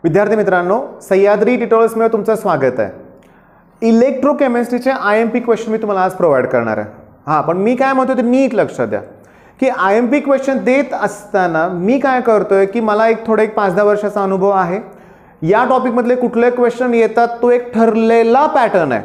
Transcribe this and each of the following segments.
विद्यार्थी मित्रांनो, सह्याद्री ट्युटोरियल्समध्ये तुमचं स्वागत आहे. इलेक्ट्रोकेमिस्ट्रीचे IMP क्वेश्चन मी तुम्हाला आज प्रोव्हाइड करणार आहे. हां, पण मी काय म्हणतो ते नीट लक्षात द्या की IMP क्वेश्चन देत असताना मी काय करतोय की मला एक 5-10 वर्षाचा अनुभव आहे. या टॉपिकमधले कुठले क्वेश्चन येतात तो एक ठरलेला पॅटर्न आहे.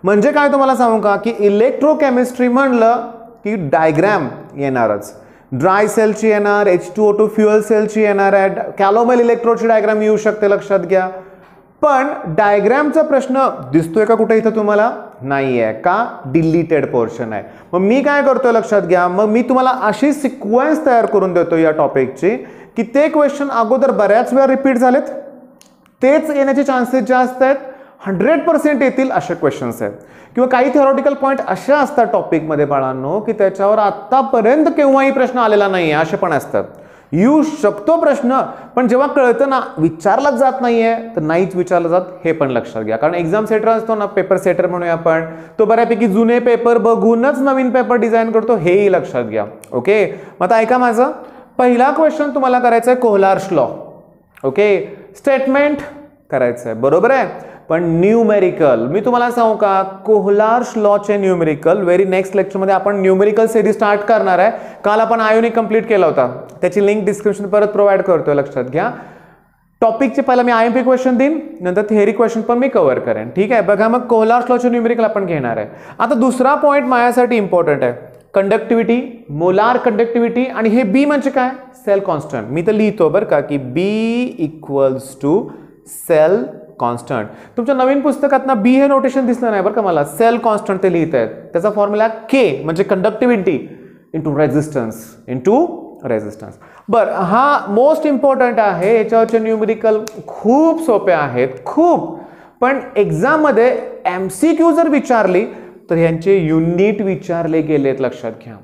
म्हणजे काय तुम्हाला सांगू का की इलेक्ट्रोकेमिस्ट्री म्हणलं की डायग्राम येणारच. ड्राय सेलची येणार, H2O2 फ्युअल सेलची येणार आहे, कॅलोमेल इलेक्ट्रोडची डायग्राम येऊ शकते, लक्षात घ्या. पण डायग्रामचा प्रश्न दिसतोय का कुठे इथं तुम्हाला? नाही आहे का? डिलीटेड पोर्शन आहे. मग मी काय करतोय लक्षात घ्या, मग मी तुम्हाला अशी सिक्वेन्स तयार करून देतो या टॉपिकची की ते क्वेश्चन अगोदर बऱ्याच वेळा रिपीट झालेत, तेच येण्याचे चान्सेस जास्त आहेत, 100% येतील असे क्वेश्चन्स आहेत. किंवा काही थिओरिटिकल पॉईंट अशा असतात टॉपिकमध्ये बाळांनो की त्याच्यावर आतापर्यंत केव्हाही प्रश्न आलेला नाही आहे, असे पण असतात. येऊ शकतो प्रश्न, पण जेव्हा कळतं ना विचारलाच जात नाहीये तर नाहीच विचारलं जात, हे पण लक्षात घ्या. कारण एक्झाम सेटर असतो ना, पेपर सेटर म्हणूया आपण, तो बऱ्यापैकी जुने पेपर बघूनच नवीन पेपर डिझाईन करतो, हेही लक्षात घ्या. ओके, मग आता ऐका माझं. पहिला क्वेश्चन तुम्हाला करायचा आहे कोहलार्स लॉ. ओके, स्टेटमेंट करायचं आहे, बरोबर आहे. पण न्यूमेरिकल मी तुम्हाला सांगू का, कोहलार्स लॉचे न्यूमेरिकल व्हेरी नेक्स्ट लेक्चरमध्ये आपण न्यूमेरिकल सिरीज स्टार्ट करणार आहे. काल आपण आयोनिक कंप्लीट केला होता, त्याची लिंक डिस्क्रिप्शन परत प्रोव्हाइड करतोय, लक्षात घ्या. टॉपिकचे पहिला मी IMP क्वेश्चन देईन, नंतर थिअरी क्वेश्चन पण मी कव्हर करेन. ठीक आहे, बघा मग कोहलार्स लॉचे न्यूमेरिकल आपण घेणार आहे. आता दुसरा पॉईंट माझ्यासाठी इम्पॉर्टंट आहे, कंडक्टिव्हिटी, मोलार कंडक्टिव्हिटी. आणि हे बी म्हणजे काय? Sale constant. मी तर लिहितो बरं का की B = सेल कॉन्स्टंट. तुमच्या नवीन पुस्तकात ना बी हे नोटेशन दिसलं नाही बरं का मला, सेल कॉन्स्टंट ते लिहित आहेत. त्याचा फॉर्म्युला K म्हणजे कंडक्टिव्हिटी इंटू रेझिस्टन्स. बरं, हा मोस्ट इम्पॉर्टंट आहे. याच्यावरचे न्यूमेरिकल खूप सोपे आहेत, खूप. पण एक्झाममध्ये MCQ जर विचारली तर यांचे युनिट विचारले गेलेत, लक्षात घ्या.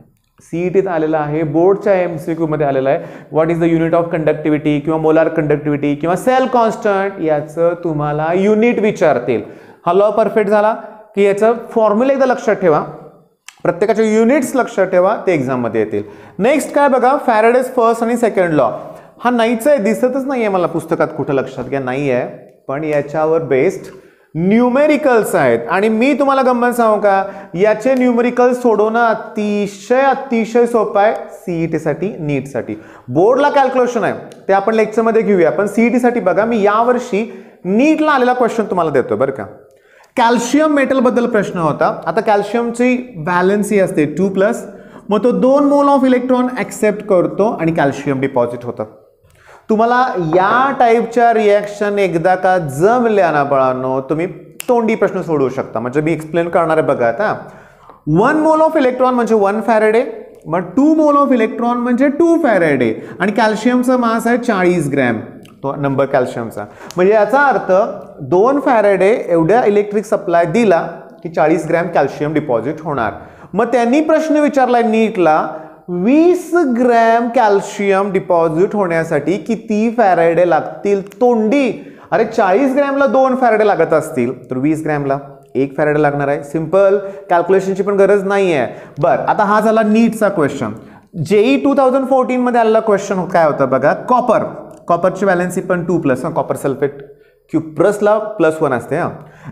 CETत आलेला आहे, बोर्डच्या MCQ मध्ये आलेला आहे. What is the unit of conductivity किंवा मोलार कंडक्टिव्हिटी किंवा सेल कॉन्स्टंट, याचं तुम्हाला युनिट विचारतील. हा लॉ परफेक्ट झाला की याचं फॉर्म्युला एकदा लक्षात ठेवा, प्रत्येकाचे युनिट्स लक्षात ठेवा, ते एक्झाममध्ये येतील. नेक्स्ट काय बघा, फॅरेडेज फर्स्ट आणि सेकंड लॉ. हा नाहीच आहे, दिसतच नाही आहे मला पुस्तकात कुठं, लक्षात घ्या, नाही आहे. पण याच्यावर बेस्ड न्यूमेरिकल्स आहेत. आणि मी तुम्हाला गंमत सांगू का, याचे न्यूमेरिकल्स सोडवणं अतिशय सोपं आहे CET साठी, नीट साठी. बोर्डला कॅल्क्युलेशन आहे, ते आपण लेक्चरमध्ये घेऊया. पण CET साठी बघा, मी यावर्षी नीटला आलेला क्वेश्चन तुम्हाला देतोय बरं का. कॅल्शियम मेटल बद्दल प्रश्न होता. आता कॅल्शियमची व्हॅलेन्सी असते 2+, मग तो 2 मोल ऑफ इलेक्ट्रॉन ऍक्सेप्ट करतो आणि कॅल्शियम डिपॉझिट होतं. तुम्हाला या टाईपच्या रिॲक्शन एकदा का जमल्या ना बाळांनो, तुम्ही तोंडी प्रश्न सोडवू शकता. म्हणजे मी एक्सप्लेन करणार आहे बघा. आता 1 मोल ऑफ इलेक्ट्रॉन म्हणजे 1 फॅरेडे, मग 2 मोल ऑफ इलेक्ट्रॉन म्हणजे 2 फॅरेडे. आणि कॅल्शियमचा मास आहे 40 ग्रॅम, तो नंबर कॅल्शियमचा. म्हणजे याचा अर्थ 2 फॅरेडे एवढ्या इलेक्ट्रिक सप्लाय दिला की 40 ग्रॅम कॅल्शियम डिपॉझिट होणार. मग त्यांनी प्रश्न विचारलाय नीटला, 20 ग्रॅम कॅल्शियम डिपॉझिट होण्यासाठी किती फॅरेडे लागतील? तोंडी, अरे 40 ग्रॅमला 2 फॅरेडे लागत असतील तर 20 ग्रॅमला 1 फॅरेडे लागणार आहे. सिंपल, कॅल्क्युलेशनची पण गरज नाही आहे. बरं, आता हा झाला नीटचा क्वेश्चन. JEE 2014 मध्ये आलेला क्वेश्चन काय होता बघा, कॉपरची व्हॅलेन्सी पण 2+, कॉपर सल्फेट क्युप्रसला +1 असते.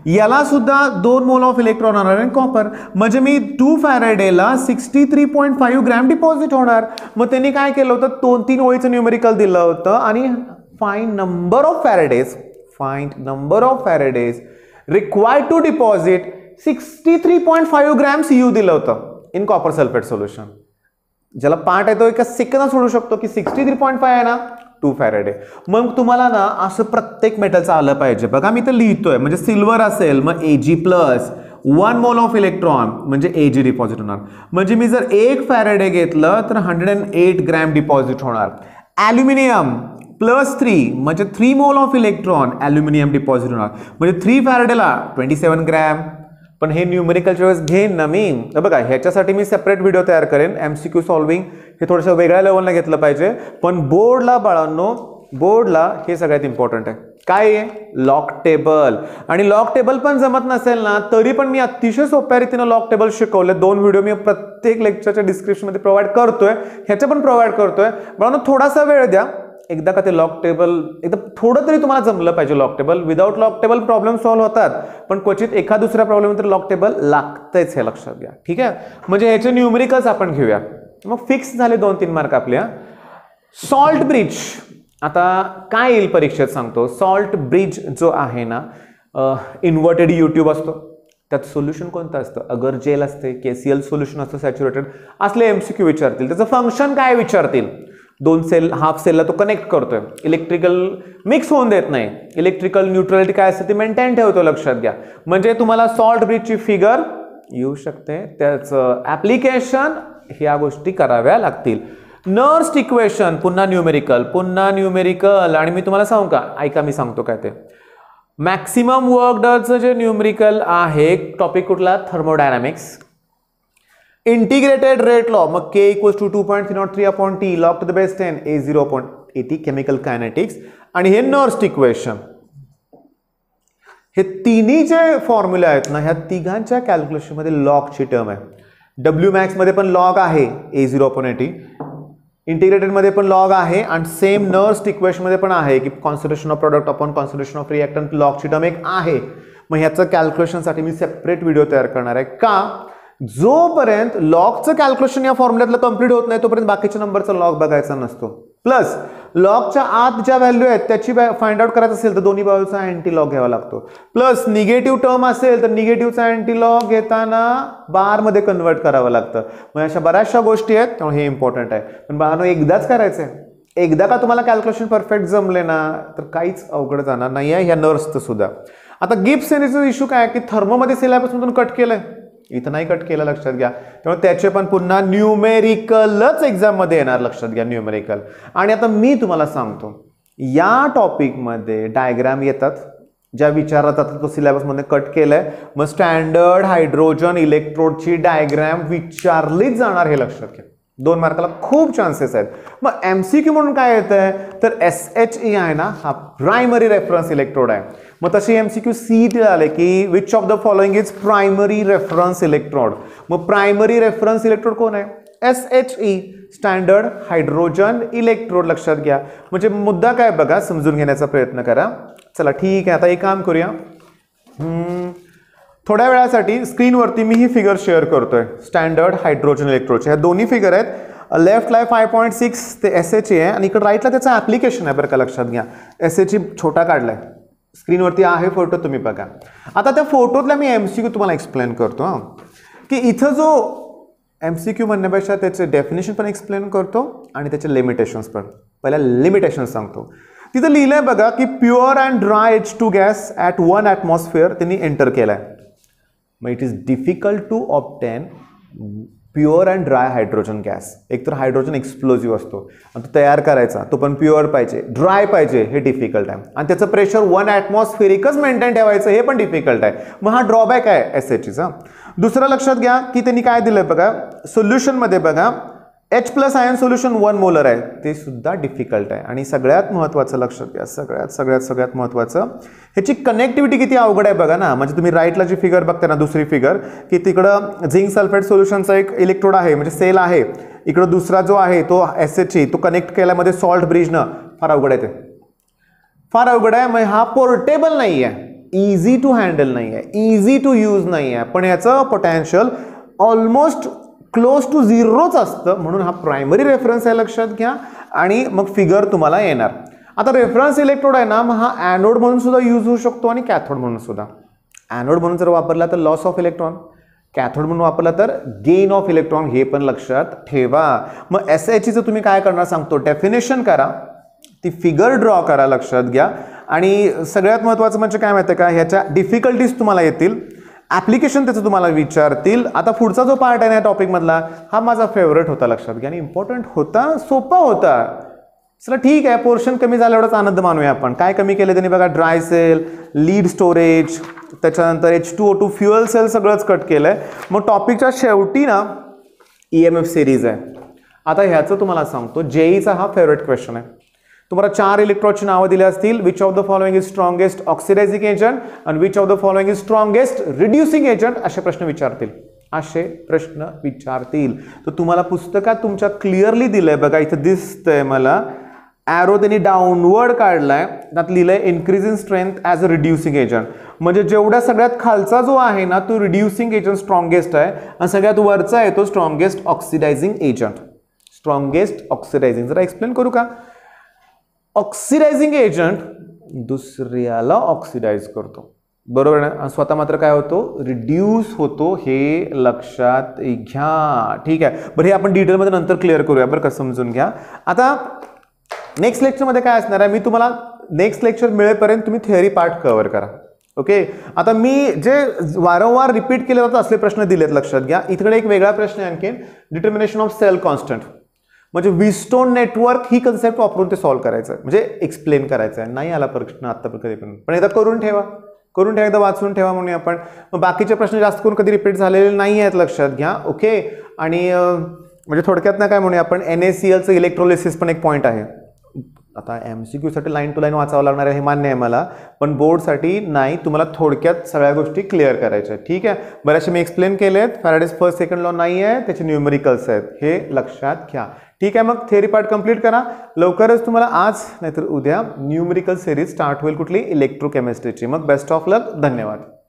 याला सुद्धा 2 मोल ऑफ इलेक्ट्रॉन होणार आहे कॉपर. म्हणजे मी 2 फॅरेडेला 63.5 ग्रॅम डिपॉझिट होणार. मग त्यांनी काय केलं होतं, 2-3 ओळीचं न्यूमेरिकल दिलं होतं आणि find number of faradays required to deposit 63.5 gram CU दिलं होतं इन कॉपर सल्फेट सोल्युशन. ज्याला पार्ट येतो एका सेकंदात सोडू शकतो की 63.5 आहे ना, 2 फॅरेडे. मग तुम्हाला ना असं प्रत्येक मेटलचं आलं पाहिजे. बघा मी तर लिहितोय, म्हणजे सिल्वर असेल मग Ag+, 1 मोल ऑफ इलेक्ट्रॉन म्हणजे Ag डिपॉझिट होणार. म्हणजे मी जर 1 फॅरेडे घेतलं तर 108 ग्रॅम डिपॉझिट होणार. ॲल्युमिनियम +3 म्हणजे 3 mole of electron aluminium deposit होणार. म्हणजे 3 फॅरेडेला 27 ग्रॅम. पण हे न्यूमेरिकलच्या वेळेस घेईन ना मी, तर बघा ह्याच्यासाठी मी सेपरेट व्हिडिओ तयार करेन. MCQ सॉल्विंग हे थोडंसं वेगळ्या लेवलला घेतलं पाहिजे. पण बोर्डला बाळांनो, बोर्डला हे सगळ्यात इम्पॉर्टंट आहे. काय आहे? Log table. आणि लॉग टेबल पण जमत नसेल ना तरी पण मी अतिशय सोप्या रीतीने लॉग टेबल शिकवले. 2 व्हिडिओ मी प्रत्येक लेक्चरच्या डिस्क्रिप्शनमध्ये प्रोव्हाइड करतोय, ह्याचे पण प्रोव्हाइड करतोय. बाळांनो थोडासा वेळ द्या, एकदा का ते लॉग टेबल एकदा थोडं तरी तुम्हाला जमलं पाहिजे. Log table without log table problem solve होतात, पण क्वचित एका दुसऱ्या प्रॉब्लेम तर लॉग टेबल लागतंच, हे लक्षात घ्या. ठीक आहे, म्हणजे ह्याचे न्यूमेरिकल्स आपण घेऊया. मग फिक्स झाले 2-3 मार्क आपल्या. सॉल्ट ब्रिज आता काय येईल परीक्षेत सांगतो. सॉल्ट ब्रिज जो आहे ना, इन्व्हर्टेड युट्यूब असतो, त्यात सोल्युशन कोणतं असतं, अगर जेल असते, केसीएल सोल्युशन असतं सॅच्युरेटेड, असले एमसीक्यू विचारतील. त्याचं फंक्शन काय विचारतील. 2 सेल हाफ सेलला तो कनेक्ट करतोय, इलेक्ट्रिकल मिक्स होऊन देत नाही, इलेक्ट्रिकल न्यूट्रलिटी काय असते ती मेंटेन ठेवतो, लक्षात घ्या. म्हणजे तुम्हाला सॉल्ट ब्रिजची फिगर येऊ शकते, त्याचं ऍप्लिकेशन ह्या गोष्टी कराव्या लागतील. नर्स्ट इक्वेशन पुन्हा न्यूमेरिकल आणि मी तुम्हाला सांगू का, ऐका मी सांगतो काय ते. मॅक्सिमम वर्क डनचं जे न्यूमेरिकल आहे, टॉपिक कुठला, थर्मोडायनामिक्स. इंटिग्रेटेड रेट लॉ, मग k = 2.303/t log to the base 10 a 0.80 chemical kinetics. आणि हे नर्स्ट इक्वेशन, हे तिन्ही जे फॉर्म्युले आहेत ना, ह्या तिघांच्या कॅल्क्युलेशन मध्ये लॉगची टर्म आहे. डब्ल्यू मॅक्स मध्ये पण लॉग आहे a 0.80, इंटिग्रेटेड मध्ये पण लॉग आहे, आणि सेम नर्स्ट इक्वेशन मध्ये पण आहे की concentration of product upon concentration of reactant, लॉगची टर्म एक आहे. मग ह्याचं कॅल्क्युलेशनसाठी मी सेपरेट व्हिडिओ तयार करणार आहे. का, जोपर्यंत लॉगचं कॅल्क्युलेशन या फॉर्म्युल्यातलं कंप्लीट होत नाही तोपर्यंत बाकीच्या नंबरचा लॉग बघायचा नसतो. प्लस लॉगच्या आत ज्या व्हॅल्यू आहेत त्याची फाइंड आउट करायचं असेल तर दोन्ही बाजूचा अँटी लॉग घ्यावा लागतो. प्लस निगेटिव्ह टर्म असेल तर निगेटिव्हचा अँटी लॉग घेताना बार मध्ये कन्वर्ट करावं लागतं. मग अशा बऱ्याचशा गोष्टी आहेत, त्यामुळे हे इम्पॉर्टंट आहे. पण बाळांनो एकदाच करायचंय, एकदा का तुम्हाला कॅल्क्युलेशन परफेक्ट जमले ना तर काहीच अवघड जाणार नाही आहे ह्या नर्सचं सुद्धा. आता गिब्स सेरीजचा इश्यू काय की थर्मोमध्ये सिलेबस मधून कट केलंय, इथं नाही कट केलं, लक्षात घ्या. त्यामुळे त्याचे पण पुन्हा न्यूमेरिकलच एक्झाम मध्ये येणार, लक्षात घ्या, न्यूमेरिकल. आणि आता मी तुम्हाला सांगतो, या टॉपिकमध्ये डायग्राम येतात ज्या विचारला जातात, तो सिलेबस मध्ये कट केलाय. मग स्टँडर्ड हायड्रोजन इलेक्ट्रोडची डायग्राम विचारलीच जाणार, हे लक्षात घ्या. 2 मार्काला खूप चान्सेस आहेत. मग एमसीक्यू म्हणून काय येतंय तर SHE आहे ना, हा प्रायमरी रेफरन्स इलेक्ट्रोड आहे. मग तशी एमसीक्यू CET आले की which of the following is primary reference electrode. मग प्रायमरी रेफरन्स इलेक्ट्रोड कोण आहे, SHE, स्टँडर्ड हायड्रोजन इलेक्ट्रोड, लक्षात घ्या. म्हणजे मुद्दा काय बघा, समजून घेण्याचा प्रयत्न करा. चला ठीक आहे, आता एक काम करूया. थोड्या वेळासाठी स्क्रीनवरती मी ही फिगर शेअर करतोय, स्टँडर्ड हायड्रोजन इलेक्ट्रोडच्या. ह्या दोन्ही फिगर आहेत. लेफ्टला 5.6 ते SHE आहे आणि इकडे राईटला त्याचं ऍप्लिकेशन आहे, बरं का, लक्षात घ्या. SHE छोटा काढलाय, स्क्रीनवरती आहे फोटो, तुम्ही बघा. आता त्या फोटोतला मी एमसीक्यू तुम्हाला एक्सप्लेन करतो की इथं जो एमसीक्यू म्हणण्यापेक्षा त्याचे डेफिनेशन पण एक्सप्लेन करतो आणि त्याचे लिमिटेशन्स पण. पहिला लिमिटेशन्स सांगतो. तिथं लिहिलंय बघा की pure and dry H2 gas at 1 atmosphere त्यांनी एंटर केलाय. मग it is difficult to obtain pure and dry hydrogen gas. एकतर हायड्रोजन एक्सप्लोजिव्ह असतो आणि तो तयार करायचा, तो पण प्युअर पाहिजे, ड्राय पाहिजे, हे डिफिकल्ट आहे. आणि त्याचं प्रेशर 1 atmosphericच मेंटेन ठेवायचं, हे पण डिफिकल्ट आहे. मग हा ड्रॉबॅक आहे SHEचा. दुसरं लक्षात घ्या की त्यांनी काय दिलंय बघा, सोल्युशनमध्ये बघा H+ आयन सोल्युशन 1 मोलर आहे, ते सुद्धा डिफिकल्ट आहे. आणि सगळ्यात महत्त्वाचं लक्षात घ्या, सगळ्यात महत्त्वाचं, ह्याची कनेक्टिव्हिटी किती अवघड आहे बघा ना. म्हणजे तुम्ही राईटला जी फिगर बघता ना, दुसरी फिगर, की तिकडं झिंक सल्फेट सोल्युशनचा एक इलेक्ट्रोड आहे, म्हणजे सेल आहे. इकडं दुसरा जो आहे तो SHE, तो कनेक्ट केल्यामध्ये सॉल्ट ब्रिजनं, फार अवघड आहे, ते फार अवघड आहे. मग हा पोर्टेबल नाही आहे, इझी टू हँडल नाही आहे, इझी टू यूज नाही आहे, पण याचं पोटेन्शियल ऑलमोस्ट क्लोज टू 0च असतं. म्हणून हा प्रायमरी रेफरन्स आहे, लक्षात घ्या. आणि मग फिगर तुम्हाला येणार. आता रेफरन्स इलेक्ट्रोड आहे ना, मग हा ॲनोड म्हणून सुद्धा यूज होऊ शकतो आणि कॅथोड म्हणून सुद्धा. ॲनोड म्हणून जर वापरला तर लॉस ऑफ इलेक्ट्रॉन, कॅथोड म्हणून वापरला तर गेन ऑफ इलेक्ट्रॉन, हे पण लक्षात ठेवा. मग SHEचं तुम्ही काय करणार सांगतो, डेफिनेशन करा, ती फिगर ड्रॉ करा, लक्षात घ्या. आणि सगळ्यात महत्त्वाचं म्हणजे काय माहिती आहे का, ह्याच्या डिफिकल्टीज तुम्हाला येतील, ऍप्लिकेशन त्याचं तुम्हाला विचारतील. आता पुढचा जो पार्ट आहे ना टॉपिक मधला, हा माझा फेवरेट होता, लक्षात घ्या. आणि इम्पॉर्टंट होता, सोपा होता. चला ठीक आहे, पोर्शन कमी झाला एवढाच आनंद मानूया आपण. काय कमी केलं त्यांनी बघा, ड्राय सेल, लीड स्टोरेज, त्याच्यानंतर H2O2 फ्युअल सेल सगळंच कट केलंय. मग टॉपिकच्या शेवटी ना EMF सिरीज आहे. आता ह्याचं तुम्हाला सांगतो, JEEचा हा फेवरेट क्वेश्चन आहे. तुम्हाला 4 इलेक्ट्रॉडची नावं दिली असतील, which of the following is strongest oxidising agent आणि which of the following is strongest reducing agent, असे प्रश्न विचारतील. तर तुम्हाला पुस्तकात तुमच्या क्लिअरली दिलंय बघा, इथं दिसतंय मला ॲरो त्यांनी डाऊनवर्ड काढलाय, त्यात लिहिलंय increase in strength as a reducing agent. म्हणजे जेवढ्या सगळ्यात खालचा जो आहे ना तो रिड्युसिंग एजंट स्ट्रॉंगेस्ट आहे आणि सगळ्यात वरचा आहे तो strongest oxidising agent. Strongest oxidising जरा एक्सप्लेन करू का? ऑक्सिडायझिंग एजंट दुसऱ्याला ऑक्सिडाइज करतो, बरोबर ना, स्वतः मात्र काय होतो, रिड्यूस होतो, हे लक्षात घ्या. ठीक आहे, बरं हे आपण डिटेलमध्ये नंतर क्लिअर करूया, बरं का, समजून घ्या. आता नेक्स्ट लेक्चरमध्ये काय असणार आहे, मी तुम्हाला नेक्स्ट लेक्चर मिळेपर्यंत तुम्ही थिअरी पार्ट कव्हर करा. ओके, आता मी जे वारंवार रिपीट केले जातात असले प्रश्न दिलेत, लक्षात घ्या. इकडे एक वेगळा प्रश्न आहे आणखी, डिटर्मिनेशन ऑफ सेल कॉन्स्टंट. म्हणजे विस्टोन नेटवर्क ही कन्सेप्ट वापरून ते सॉल्व्ह करायचं आहे, म्हणजे एक्सप्लेन करायचं आहे. नाही आला प्रश्न आतापर्यंत कधी पण एकदा करून ठेवा, एकदा वाचून ठेवा म्हणून आपण. बाकीचे प्रश्न जास्त करून कधी रिपीट झालेले नाही आहेत, लक्षात घ्या. ओके, आणि म्हणजे थोडक्यात ना काय म्हणूया आपण, NaClचं इलेक्ट्रोलिसिस पण एक पॉईंट आहे. आता MCQ साठी लाईन टू लाईन वाचावं लागणार आहे हे मान्य आहे मला, पण बोर्डसाठी नाही, तुम्हाला थोडक्यात सगळ्या गोष्टी क्लिअर करायच्या. ठीक आहे, बऱ्याचशे मी एक्सप्लेन केलेत. फॅराडेज फर्स्ट सेकंड लॉ नाही आहे, त्याचे न्यूमेरिकल्स आहेत, हे लक्षात घ्या. ठीक आहे, मग थेअरी पार्ट कंप्लीट करा. लवकरच तुम्हाला आज नाहीतर उद्या न्यूमेरिकल सिरीज स्टार्ट होईल, कुठली, इलेक्ट्रोकेमिस्ट्रीची. मग बेस्ट ऑफ लक, धन्यवाद.